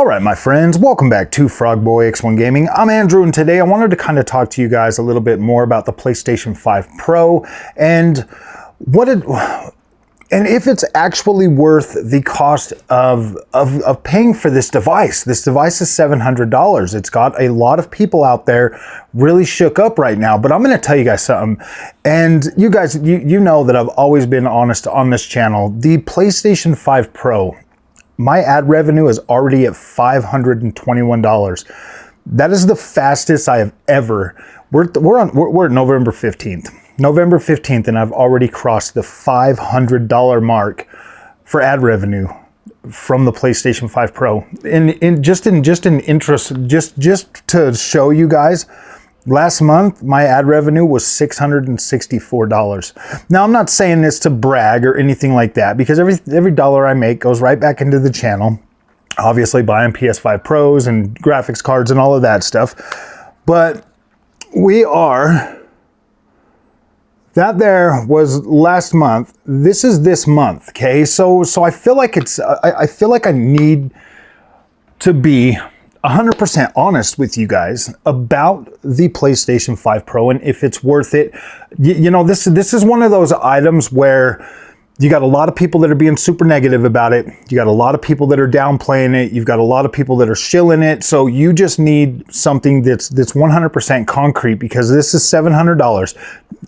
All right, my friends, welcome back to Frogboy X1 Gaming. I'm Andrew, and today I wanted to kind of talk to you guys a little bit more about the PlayStation 5 Pro and if it's actually worth the cost of paying for this device. This device is $700. It's got a lot of people out there really shook up right now, but I'm going to tell you guys something. And you guys, you know that I've always been honest on this channel. The PlayStation 5 Pro, my ad revenue is already at $521. That is the fastest I have ever. We're at November 15th. November 15th, and I've already crossed the $500 mark for ad revenue from the PlayStation 5 Pro. Just in interest, just to show you guys, last month my ad revenue was $664. Now I'm not saying this to brag or anything like that, because every dollar I make goes right back into the channel. Obviously buying PS5 Pros and graphics cards and all of that stuff. But that there was last month. This is this month, okay? So I feel like I feel like I need to be 100% honest with you guys about the PlayStation 5 Pro and if it's worth it. You know, this is one of those items where you got a lot of people that are being super negative about it. You got a lot of people that are downplaying it. You've got a lot of people that are shilling it. So you just need something that's 100% concrete, because this is $700.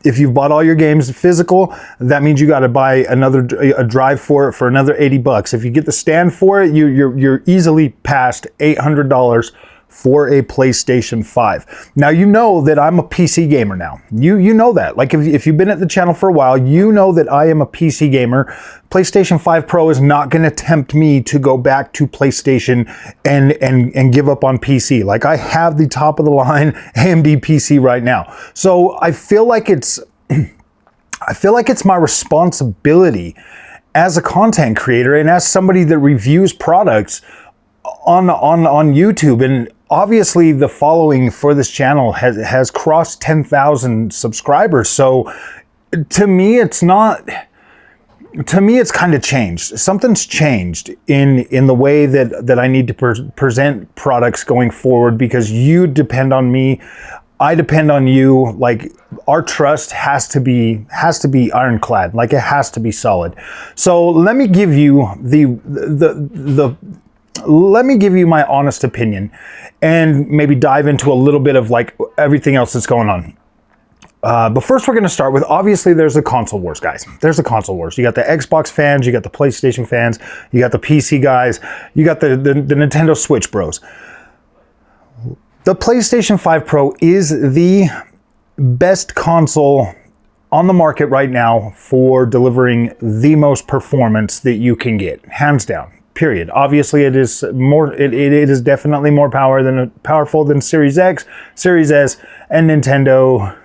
If you've bought all your games physical, that means you got to buy a drive for it for another $80. If you get the stand for it, you're easily past $800 for a PlayStation 5. Now, you know that I'm a PC gamer now. You know that. Like, if you've been at the channel for a while, you know that I am a PC gamer. PlayStation 5 Pro is not going to tempt me to go back to PlayStation and give up on PC. Like, I have the top of the line AMD PC right now. So I feel like it's my responsibility as a content creator and as somebody that reviews products on YouTube. And obviously the following for this channel has crossed 10,000 subscribers. So to me, it's kind of changed. Something's changed in the way that I need to present products going forward, because you depend on me. I depend on you. Like, our trust has to be ironclad. Like, it has to be solid. So let me give you let me give you my honest opinion and maybe dive into a little bit of like everything else that's going on. But first we're going to start with, obviously there's the console wars, guys. There's the console wars. You got the Xbox fans, you got the PlayStation fans, you got the PC guys, you got the Nintendo Switch bros. The PlayStation 5 Pro is the best console on the market right now for delivering the most performance that you can get, hands down. Period. Obviously, it is more. It is definitely more powerful than Series X, Series S, and Nintendo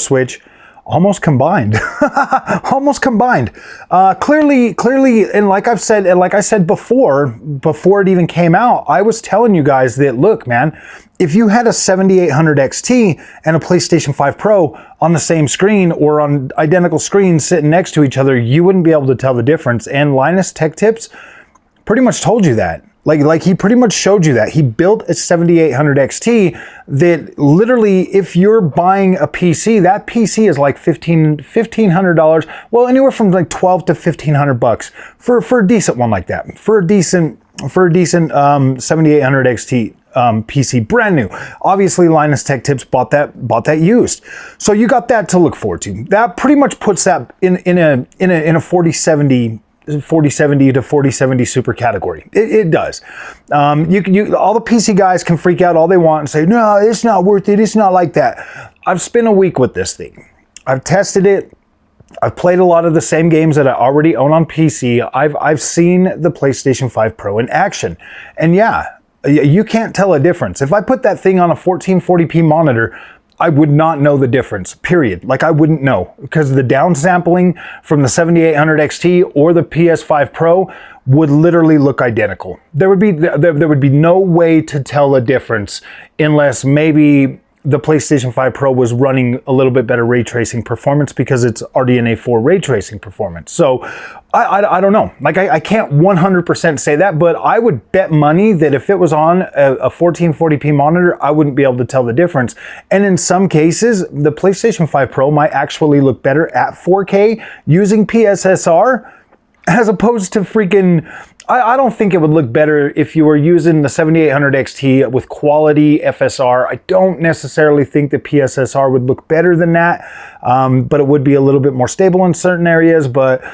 Switch, almost combined. Almost combined. Clearly, and like I said before it even came out, I was telling you guys that, look, man, if you had a 7800 XT and a PlayStation 5 Pro on the same screen or on identical screens sitting next to each other, you wouldn't be able to tell the difference. And Linus Tech Tips pretty much told you that. Like he pretty much showed you that. He built a 7800 XT that literally, if you're buying a PC, that PC is like $1,500. Well, anywhere from like $1,200 to $1,500 for a decent one like that. For a decent 7800 XT PC, brand new. Obviously, Linus Tech Tips bought that used. So you got that to look forward to. That pretty much puts that in a 4070 to 4070 super category. It does. All the PC guys can freak out all they want and say, no, it's not worth it. It's not like that. I've spent a week with this thing. I've tested it. I've played a lot of the same games that I already own on PC. I've seen the PlayStation 5 Pro in action. And yeah, you can't tell a difference. If I put that thing on a 1440p monitor, I would not know the difference, period. Like, I wouldn't know, because the downsampling from the 7800 XT or the PS5 Pro would literally look identical. There would be no way to tell a difference unless maybe the PlayStation 5 Pro was running a little bit better ray tracing performance because it's RDNA 4 ray tracing performance. So I don't know. Like I can't 100% say that, but I would bet money that if it was on a 1440p monitor, I wouldn't be able to tell the difference. And in some cases, the PlayStation 5 Pro might actually look better at 4K using PSSR as opposed to freaking... I don't think it would look better if you were using the 7800 XT with quality FSR. I don't necessarily think that PSSR would look better than that, but it would be a little bit more stable in certain areas. But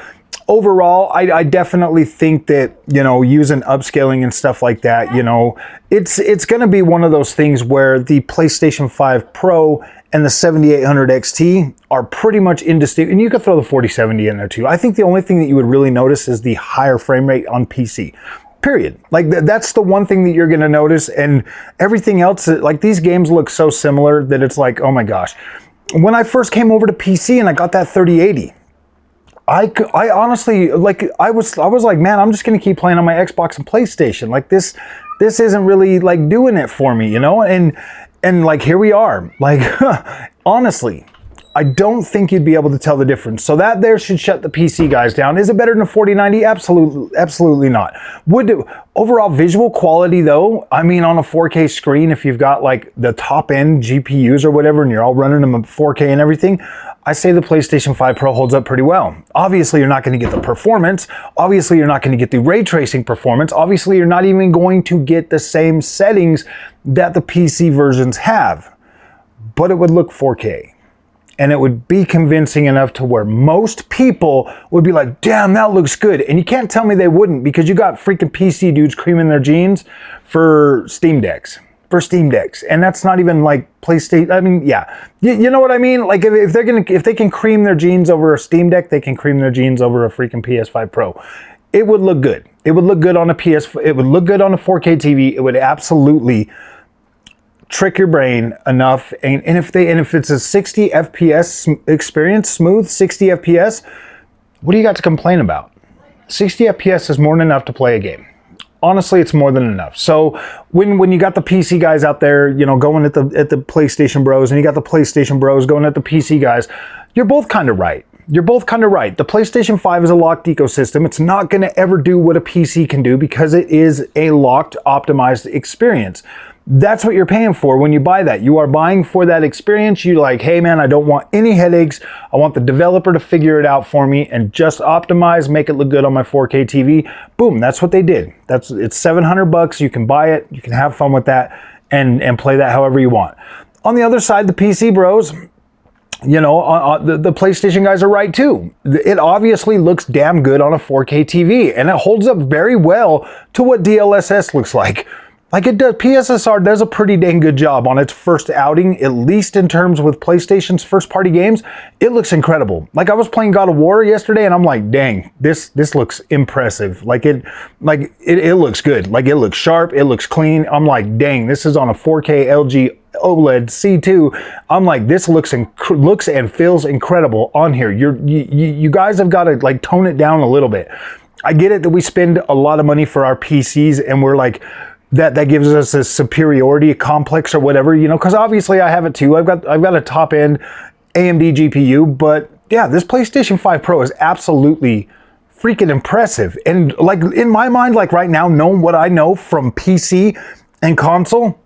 overall, I definitely think that, you know, using upscaling and stuff like that, you know, it's going to be one of those things where the PlayStation 5 Pro and the 7800 XT are pretty much indistinguishable. And you could throw the 4070 in there too. I think the only thing that you would really notice is the higher frame rate on PC. Period. Like that's the one thing that you're going to notice, and everything else, like these games look so similar that it's like, oh my gosh. When I first came over to PC and I got that 3080, I honestly, like, I was like, man, I'm just going to keep playing on my Xbox and PlayStation. Like this isn't really like doing it for me, you know? And like, here we are. Like, honestly, I don't think you'd be able to tell the difference. So that there should shut the PC guys down. Is it better than a 4090? Absolutely not. Overall visual quality though, I mean, on a 4K screen, if you've got like the top end GPUs or whatever, and you're all running them at 4K and everything, I say the PlayStation 5 Pro holds up pretty well. Obviously, you're not going to get the performance. Obviously, you're not going to get the ray tracing performance. Obviously, you're not even going to get the same settings that the PC versions have. But it would look 4K. And it would be convincing enough to where most people would be like, damn, that looks good. And you can't tell me they wouldn't, because you got freaking PC dudes creaming their jeans for Steam Decks. And that's not even like PlayStation. I mean, yeah, you know what I mean? Like if they can cream their jeans over a Steam Deck, they can cream their jeans over a freaking PS5 Pro. It would look good. It would look good on a it would look good on a 4K TV. It would absolutely trick your brain enough. And if it's a 60 FPS experience, smooth 60 FPS, what do you got to complain about? 60 FPS is more than enough to play a game. Honestly, it's more than enough. So when you got the PC guys out there, you know, going at the PlayStation bros, and you got the PlayStation bros going at the PC guys, you're both kind of right. You're both kind of right. The PlayStation 5 is a locked ecosystem. It's not going to ever do what a PC can do because it is a locked, optimized experience. That's what you're paying for when you buy that. You are buying for that experience. You're like, hey man, I don't want any headaches. I want the developer to figure it out for me and just optimize, make it look good on my 4K TV. Boom, that's what they did. It's $700. You can buy it. You can have fun with that and play that however you want. On the other side, the PC bros, you know, the PlayStation guys are right too. It obviously looks damn good on a 4K TV, and it holds up very well to what DLSS looks like. Like it does, PSSR does a pretty dang good job on its first outing, at least in terms with PlayStation's first party games. It looks incredible. Like I was playing God of War yesterday and I'm like, dang, this looks impressive. It looks good. Like it looks sharp, it looks clean. I'm like, dang, this is on a 4K LG OLED C2. I'm like, this looks and feels incredible on here. You guys have got to like tone it down a little bit. I get it that we spend a lot of money for our PCs and we're like, that gives us a superiority complex or whatever, you know, because obviously I have it too. I've got a top end AMD GPU, but yeah, this PlayStation 5 Pro is absolutely freaking impressive. And like in my mind, like right now, knowing what I know from PC and console,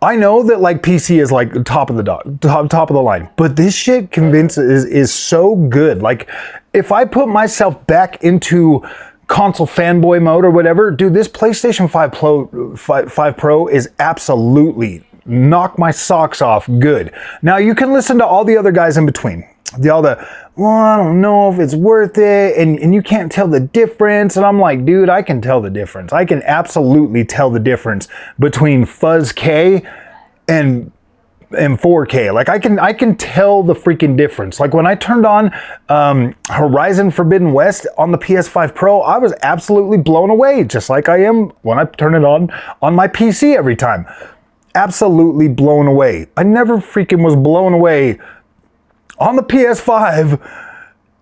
I know that like PC is like top of the line, but this shit is so good. Like if I put myself back into console fanboy mode or whatever, dude, this PlayStation 5 Pro is absolutely knock my socks off good. Now you can listen to all the other guys in between. Well, I don't know if it's worth it, and you can't tell the difference. And I'm like, dude, I can tell the difference. I can absolutely tell the difference between Fuzz K and 4K. Like I can tell the freaking difference. Like when I turned on Horizon Forbidden West on the PS5 Pro, I was absolutely blown away, just like I am when I turn it on my PC every time. Absolutely blown away. I never freaking was blown away on the PS5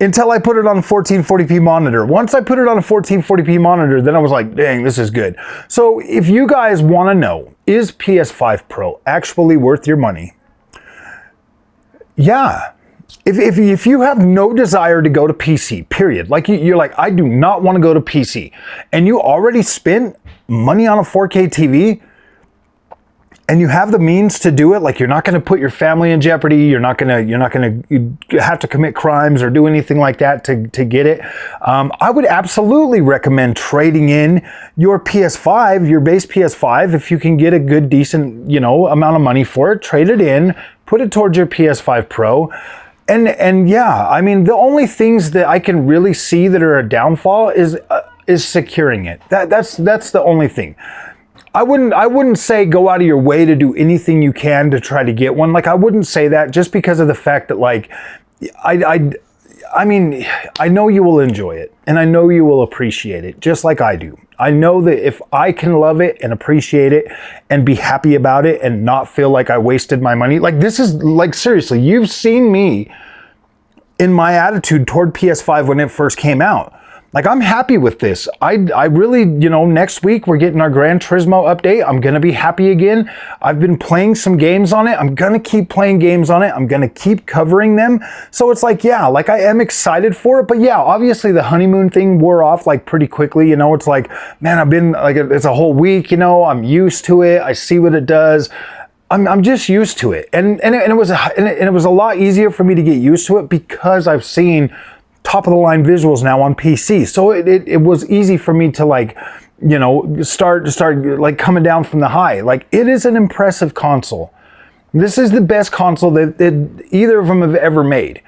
until I put it on a 1440p monitor. Once I put it on a 1440p monitor, then I was like, dang, this is good. So if you guys want to know, is PS5 Pro actually worth your money? Yeah. If you have no desire to go to PC, period, like you're like, I do not want to go to PC, and you already spent money on a 4K TV, and you have the means to do it, like you're not going to put your family in jeopardy, you're not going to have to commit crimes or do anything like that to get it. I would absolutely recommend trading in your PS5, your base PS5, if you can get a good, decent, amount of money for it. Trade it in, put it towards your PS5 Pro. And yeah, I mean, the only things that I can really see that are a downfall is securing it. That's the only thing. I wouldn't say go out of your way to do anything you can to try to get one. Like, I wouldn't say that, just because of the fact that, like, I mean, I know you will enjoy it, and I know you will appreciate it, just like I do. I know that if I can love it and appreciate it and be happy about it and not feel like I wasted my money, like, this is, like, seriously, you've seen me in my attitude toward PS5 when it first came out. Like, I'm happy with this. I really, next week we're getting our Gran Turismo update. I'm going to be happy again. I've been playing some games on it. I'm going to keep playing games on it. I'm going to keep covering them. So it's like, yeah, like, I am excited for it. But yeah, obviously the honeymoon thing wore off like pretty quickly. It's like, man, I've been like, it's a whole week, I'm used to it. I see what it does. I'm just used to it. And it was a lot easier for me to get used to it because I've seen top of the line visuals now on PC. So it was easy for me to, like, start like coming down from the high. Like, it is an impressive console. This is the best console that either of them have ever made.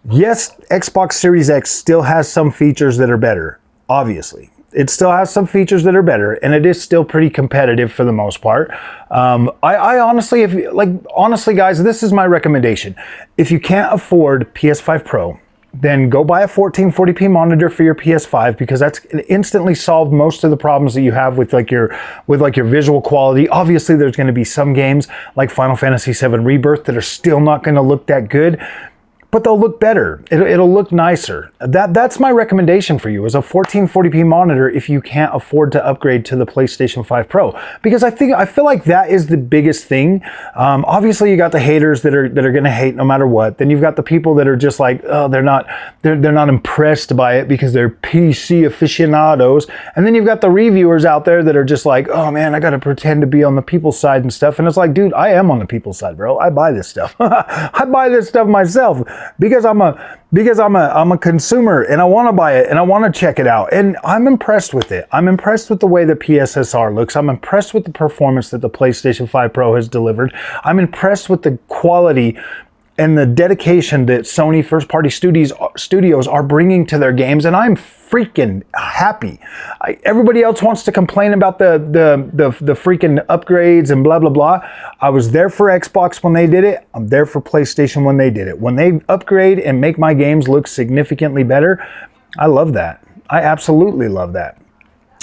Yes, Xbox Series X still has some features that are better, obviously. It still has some features that are better, and it is still pretty competitive for the most part. I honestly, honestly, guys, this is my recommendation. If you can't afford PS5 Pro, then go buy a 1440p monitor for your PS5, because that's instantly solved most of the problems that you have with your visual quality. Obviously, there's going to be some games like Final Fantasy VII Rebirth that are still not going to look that good, but they'll look better. It'll look nicer. That's my recommendation for you, is a 1440p monitor if you can't afford to upgrade to the PlayStation 5 Pro, because I feel like that is the biggest thing. Obviously, you got the haters that are going to hate no matter what. Then you've got the people that are just like, oh, they're not impressed by it because they're PC aficionados. And then you've got the reviewers out there that are just like, oh man, I got to pretend to be on the people's side and stuff. And it's like, dude, I am on the people's side, bro. I buy this stuff. I buy this stuff myself. Because I'm a consumer, and I want to buy it and I want to check it out, and I'm impressed with it. I'm impressed with the way the PSSR looks. I'm impressed with the performance that the PlayStation 5 Pro has delivered. I'm impressed with the quality and the dedication that Sony first-party studios are bringing to their games, and I'm freaking happy. Everybody else wants to complain about the freaking upgrades and blah blah blah. I was there for Xbox when they did it. I'm there for PlayStation when they did it. When they upgrade and make my games look significantly better, I love that. I absolutely love that.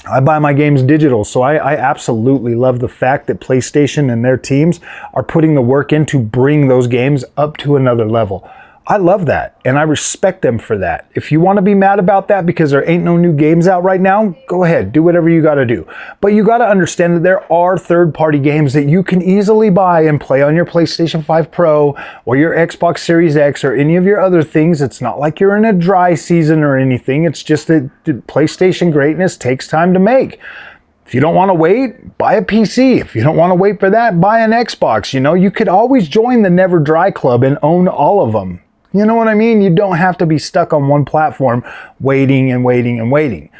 I buy my games digital, so I absolutely love the fact that PlayStation and their teams are putting the work in to bring those games up to another level. I love that, and I respect them for that. If you want to be mad about that because there ain't no new games out right now, go ahead, do whatever you got to do. But you got to understand that there are third-party games that you can easily buy and play on your PlayStation 5 Pro or your Xbox Series X or any of your other things. It's not like you're in a dry season or anything. It's just that PlayStation greatness takes time to make. If you don't want to wait, buy a PC. If you don't want to wait for that, buy an Xbox. You could always join the Never Dry Club and own all of them. You know what I mean? You don't have to be stuck on one platform waiting and waiting and waiting.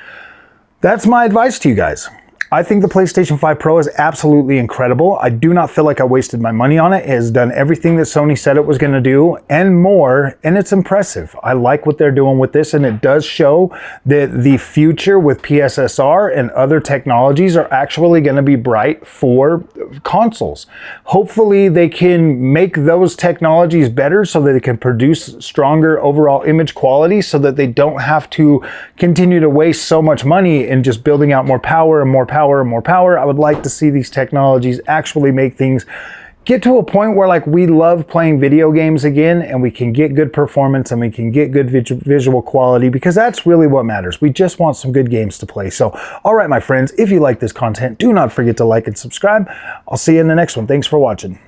That's my advice to you guys. I think the PlayStation 5 Pro is absolutely incredible. I do not feel like I wasted my money on it. It has done everything that Sony said it was going to do and more, and it's impressive. I like what they're doing with this, and it does show that the future with PSSR and other technologies are actually going to be bright for consoles. Hopefully they can make those technologies better so that they can produce stronger overall image quality, so that they don't have to continue to waste so much money in just building out more power and more power and more power. I would like to see these technologies actually make things get to a point where like we love playing video games again, and we can get good performance and we can get good visual quality, because that's really what matters. We just want some good games to play. So, all right, my friends, if you like this content, do not forget to like and subscribe. I'll see you in the next one. Thanks for watching.